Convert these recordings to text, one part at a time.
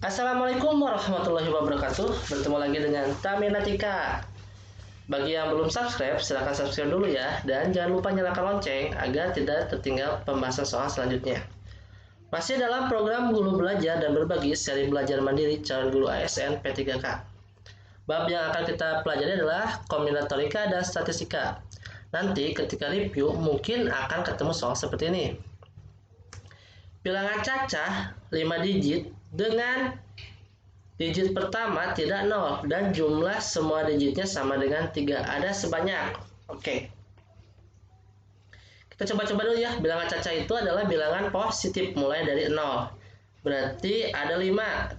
Assalamualaikum warahmatullahi wabarakatuh. Bertemu lagi dengan Taminatika. Bagi yang belum subscribe, silahkan subscribe dulu ya. Dan jangan lupa nyalakan lonceng agar tidak tertinggal pembahasan soal selanjutnya. Masih dalam program Guru Belajar dan Berbagi seri belajar mandiri calon guru ASN P3K. Bab yang akan kita pelajari adalah kombinatorika dan statistika. Nanti ketika review mungkin akan ketemu soal seperti ini. Bilangan cacah 5 digit dengan digit pertama tidak 0 dan jumlah semua digitnya sama dengan 3. Ada sebanyak. Oke. Kita coba-coba dulu ya. Bilangan cacah itu adalah bilangan positif mulai dari 0. Berarti ada 5.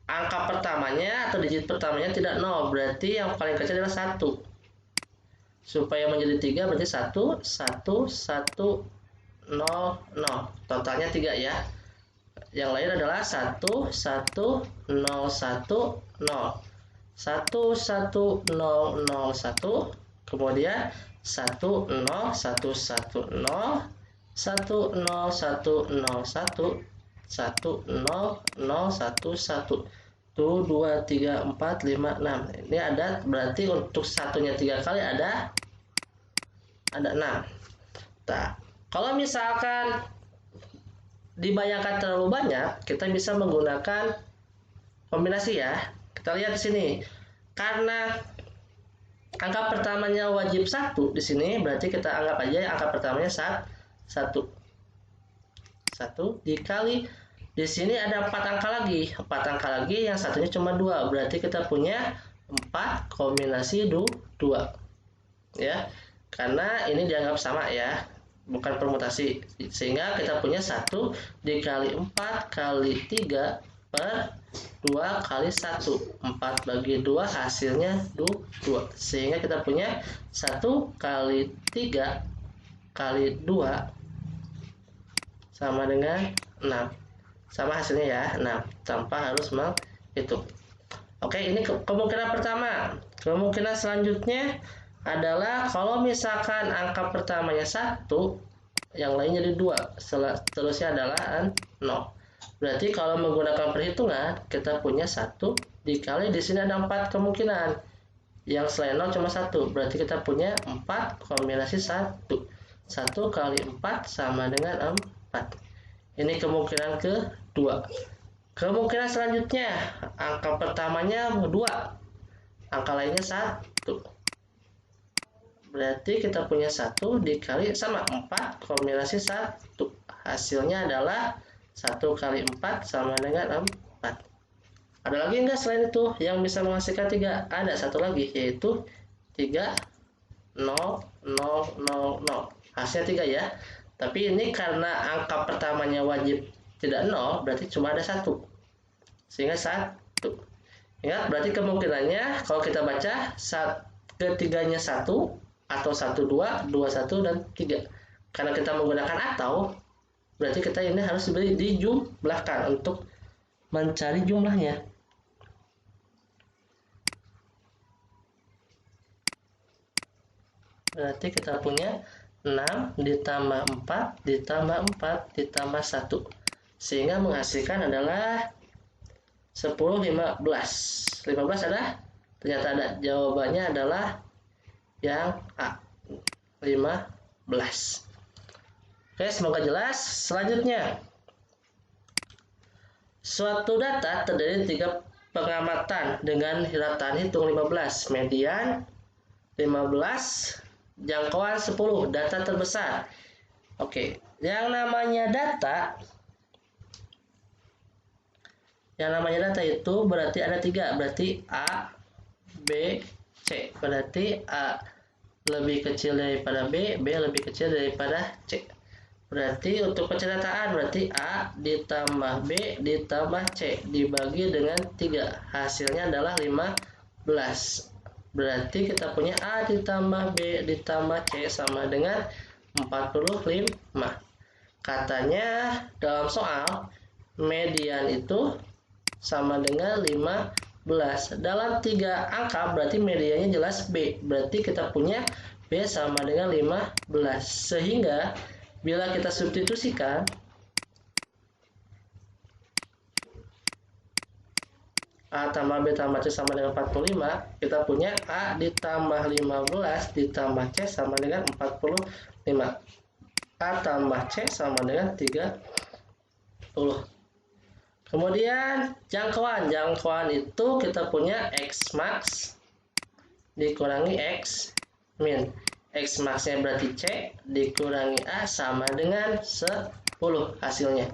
Angka pertamanya atau digit pertamanya tidak 0. Berarti yang paling kecil adalah 1. Supaya menjadi 3 berarti 1, 1, 1, 0, 0. Totalnya 3 ya. Yang lain adalah 1, 1, 0, 1, 0. 1, 1, 0, 0, 1. Kemudian 1, 0, 1, 1, 0. 1, 0, 1, 0, 1. 1, 0, 0, 1, 1. Tuh 2, 3, 4, 5, 6. Ini ada berarti untuk satunya 3 kali ada 6. Nah, kalau misalkan dibayangkan terlalu banyak, kita bisa menggunakan kombinasi ya. Kita lihat di sini. Karena angka pertamanya wajib 1 di sini, berarti kita anggap aja angka pertamanya 1. 1 dikali di sini ada 4 angka lagi. 4 angka lagi yang satunya cuma 2. Berarti kita punya 4 kombinasi 2. Ya. Karena ini dianggap sama ya, bukan permutasi, sehingga kita punya 1 dikali 4 kali 3 per 2 kali 1. 4 bagi 2 hasilnya 2. Sehingga kita punya 1 kali 3 kali 2 sama dengan 6. Sama hasilnya ya, 6, tanpa harus menghitung. Oke, ini kemungkinan pertama. Kemungkinan selanjutnya adalah kalau misalkan angka pertamanya 1, yang lainnya jadi 2, seterusnya adalah 0. Berarti kalau menggunakan perhitungan, kita punya 1 dikali di sini ada 4 kemungkinan. Yang selain 0 cuma 1, berarti kita punya 4 kombinasi 1. 1 kali 4 sama dengan 4. Ini kemungkinan kedua. Kemungkinan selanjutnya, angka pertamanya 2, angka lainnya 1. Berarti kita punya 1 dikali sama 4 kombinasi 1. Hasilnya adalah 1 kali 4 sama dengan 4. Ada lagi enggak selain itu yang bisa menghasilkan 3? Ada satu lagi, yaitu 3, 0, 0, 0, 0. Hasilnya 3 ya. Tapi ini karena angka pertamanya wajib tidak 0, berarti cuma ada 1. Sehingga 1. Ingat, berarti kemungkinannya kalau kita baca ketiganya 1 atau 1, 2, 2, 1, dan 3. Karena kita menggunakan atau, berarti kita ini harus dijumlahkan untuk mencari jumlahnya. Berarti kita punya 6 ditambah 4 ditambah 4 ditambah 1. Sehingga menghasilkan adalah 10, 15. 15 ada? Ternyata ada. Jawabannya adalah yang A, 15. Oke, semoga jelas. Selanjutnya, suatu data terdiri 3 pengamatan dengan rataan hitung 15, median 15, jangkauan 10, data terbesar. Oke, yang namanya data itu berarti ada 3, berarti A, B, C. Berarti A lebih kecil daripada B, B lebih kecil daripada C. Berarti untuk pencerataan berarti A ditambah B ditambah C dibagi dengan 3. Hasilnya adalah 15. Berarti kita punya A ditambah B ditambah C sama dengan 45. Katanya dalam soal median itu sama dengan 15. Dalam 3 angka berarti mediannya jelas B. Berarti kita punya B sama dengan 15. Sehingga bila kita substitusikan A tambah B tambah C sama dengan 45, kita punya A ditambah 15 ditambah C sama dengan 45. A tambah C sama dengan 30. Kemudian jangkauan itu kita punya X max dikurangi X min. X maxnya berarti C dikurangi A sama dengan 10 hasilnya.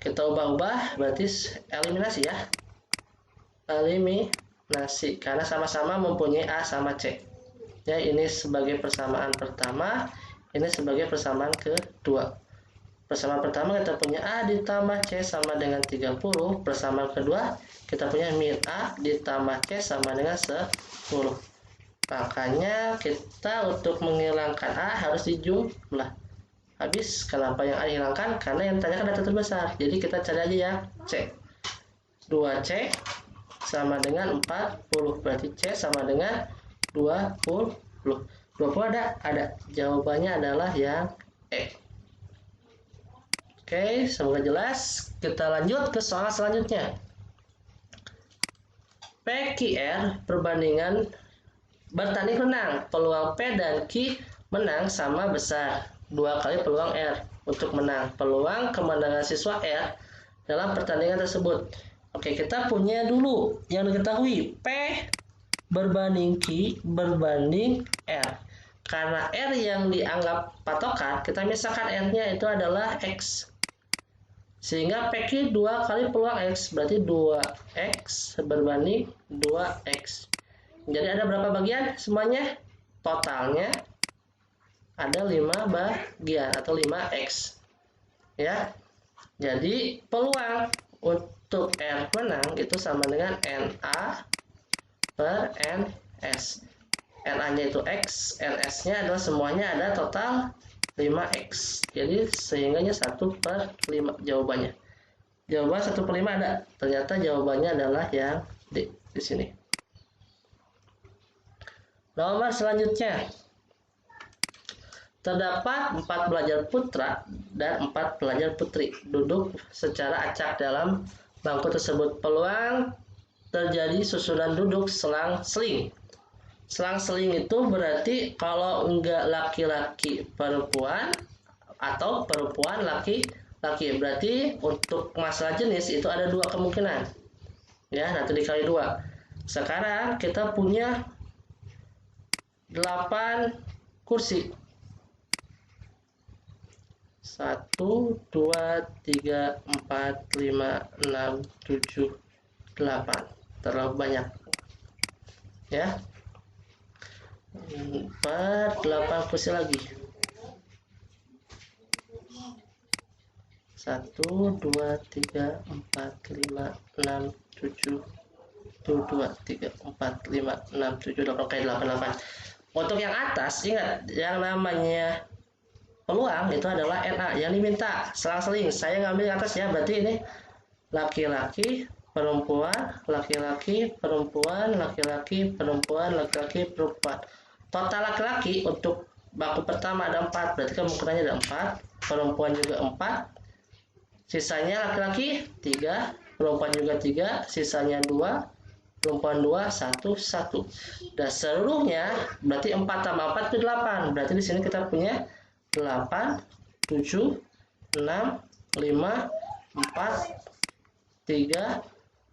Kita ubah-ubah berarti eliminasi ya. Eliminasi karena sama-sama mempunyai A sama C. Ya, ini sebagai persamaan pertama, ini sebagai persamaan kedua. Persamaan pertama kita punya A ditambah C sama dengan 30. Persamaan kedua kita punya min A ditambah C sama dengan 10. Makanya kita untuk menghilangkan A harus dijumlah. Habis, kenapa yang A dihilangkan? Karena yang ditanyakan data terbesar. Jadi kita cari aja ya C. 2C sama dengan 40. Berarti C sama dengan 20. 20 ada. Jawabannya adalah yang E. Oke, semoga jelas. Kita lanjut ke soal selanjutnya. PQR perbandingan bertanding renang. Peluang P dan Q menang sama besar 2 kali peluang R untuk menang. Peluang kemenangan siswa R dalam pertandingan tersebut. Oke, kita punya dulu yang diketahui P berbanding Q berbanding R. Karena R yang dianggap patokan, kita misalkan R-nya itu adalah X. Sehingga PQ 2 kali peluang X, berarti 2X berbanding 2X. Jadi ada berapa bagian semuanya? Totalnya ada 5 bagian atau 5X. Ya. Jadi peluang untuk R menang itu sama dengan NA per NS. NA-nya itu X, NS-nya adalah semuanya ada total 5X. Jadi sehingganya 1/5 jawabannya. Jawaban 1/5 ada. Ternyata jawabannya adalah yang D di sini. Nomor selanjutnya. Terdapat 4 pelajar putra dan 4 pelajar putri duduk secara acak dalam bangku tersebut. Peluang terjadi susunan duduk selang-seling. Selang-seling itu berarti kalau enggak laki-laki perempuan atau perempuan laki-laki. Berarti untuk masalah jenis itu ada 2 kemungkinan. Ya, nanti dikali 2. Sekarang kita punya 8 kursi. 1, 2, 3, 4, 5, 6, 7, 8. Terlalu banyak. Ya. 8 kursi lagi. 1, 2, 3, 4, 5, 6, 7, 2, 3, 4, 5, 6, 7, 8. Oke, 8. Untuk yang atas, ingat, yang namanya peluang itu adalah NA yang diminta selang-seling. Saya ngambil yang atas ya, berarti ini laki-laki, perempuan, laki-laki, perempuan, laki-laki, perempuan, laki-laki, perempuan. Total laki-laki untuk bangku pertama ada 4, berarti kemungkinannya ada 4, perempuan juga 4, sisanya laki-laki 3, perempuan juga 3, sisanya 2, perempuan 2, 1. Dan seluruhnya berarti 4 tambah 4 itu 8. Berarti di sini kita punya 8, 7, 6, 5, 4, 3,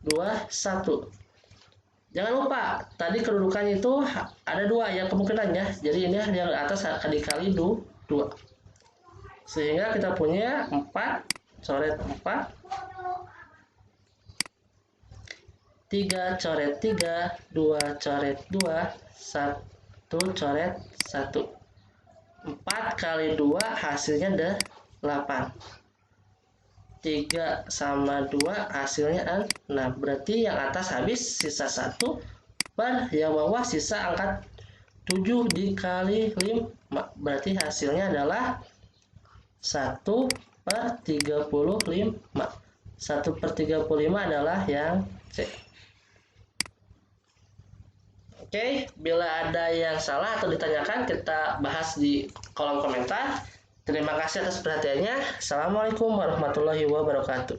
2, 1. Jangan lupa, tadi kedudukannya itu ada 2 yang kemungkinannya. Jadi ini yang atas akan dikali 2. Sehingga kita punya 4, coret 4. 3 coret 3, 2 coret 2, 1 coret 1. 4 kali 2 hasilnya 8. 3 sama 2 hasilnya 6. Berarti yang atas habis, sisa 1 per yang bawah sisa angka 7 dikali 5. Berarti hasilnya adalah 1/35. 1/35 adalah yang C. Oke, bila ada yang salah atau ditanyakan, kita bahas di kolom komentar. Terima kasih atas perhatiannya. Assalamualaikum warahmatullahi wabarakatuh.